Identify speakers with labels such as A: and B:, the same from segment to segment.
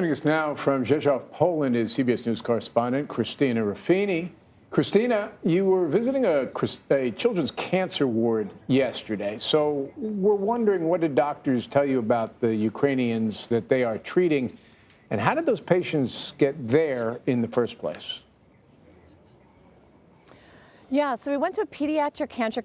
A: Joining us now from Rzeszów, Poland is CBS News correspondent Christina Ruffini. Christina, you were visiting a children's cancer ward yesterday. So we're wondering, what did doctors tell you about the Ukrainians that they are treating, and how did those patients get there in the first place?
B: Yeah, so we went to a pediatric cancer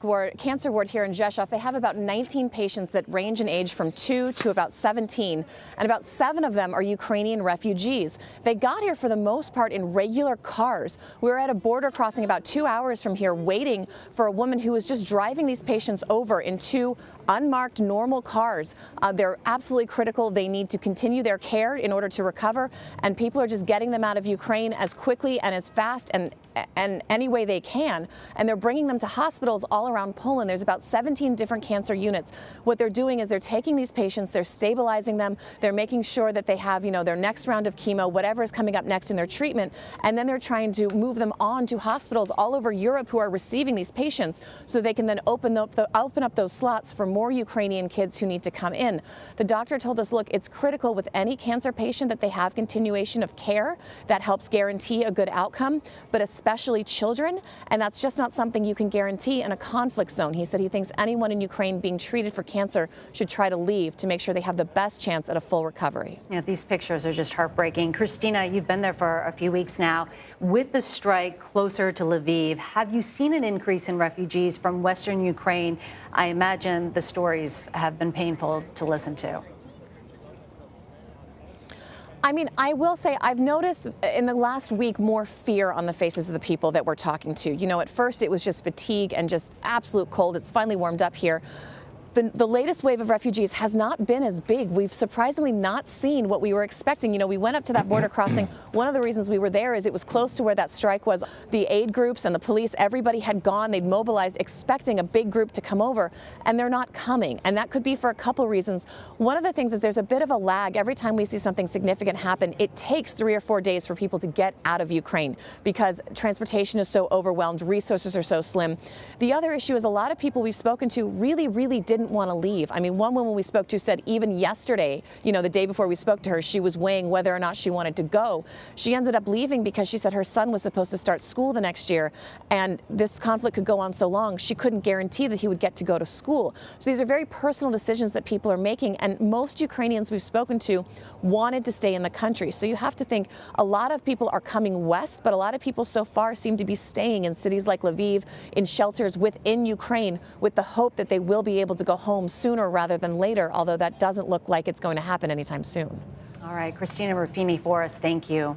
B: ward here in Rzeszów. They have about 19 patients that range in age from 2 to about 17, and about 7 of them are Ukrainian refugees. They got here for the most part in regular cars. We were at a border crossing about 2 hours from here waiting for a woman who was just driving these patients over in 2 unmarked normal cars. They're absolutely critical. They need to continue their care in order to recover, and people are just getting them out of Ukraine as quickly and as fast and any way they can. And they're bringing them to hospitals all around Poland. There's about 17 different cancer units. What they're doing is they're taking these patients, they're stabilizing them, they're making sure that they have, their next round of chemo, whatever is coming up next in their treatment, and then they're trying to move them on to hospitals all over Europe who are receiving these patients, so they can then open up those slots for more Ukrainian kids who need to come in. The doctor told us, look, it's critical with any cancer patient that they have continuation of care. That helps guarantee a good outcome, but especially children, and that's just not something you can guarantee in a conflict zone. He said he thinks anyone in Ukraine being treated for cancer should try to leave to make sure they have the best chance at a full recovery.
C: Yeah, these pictures are just heartbreaking. Christina, you've been there for a few weeks now. With the strike closer to Lviv, have you seen an increase in refugees from Western Ukraine? I imagine the stories have been painful to listen to.
B: I mean, I will say I've noticed in the last week more fear on the faces of the people that we're talking to. At first it was just fatigue and just absolute cold. It's finally warmed up here. The latest wave of refugees has not been as big. We've surprisingly not seen what we were expecting. We went up to that border crossing. One of the reasons we were there is it was close to where that strike was. The aid groups and the police, everybody had gone. They'd mobilized expecting a big group to come over, and they're not coming. And that could be for a couple reasons. One of the things is there's a bit of a lag. Every time we see something significant happen, it takes 3 or 4 days for people to get out of Ukraine because transportation is so overwhelmed, resources are so slim. The other issue is a lot of people we've spoken to really didn't want to leave. I mean, one woman we spoke to said even yesterday, the day before we spoke to her, she was weighing whether or not she wanted to go. She ended up leaving because she said her son was supposed to start school the next year, and this conflict could go on so long, she couldn't guarantee that he would get to go to school. So these are very personal decisions that people are making, and most Ukrainians we've spoken to wanted to stay in the country. So you have to think a lot of people are coming west, but a lot of people so far seem to be staying in cities like Lviv, in shelters within Ukraine, with the hope that they will be able to go home sooner rather than later, although that doesn't look like it's going to happen anytime soon.
C: All right, Christina Ruffini for us, thank you.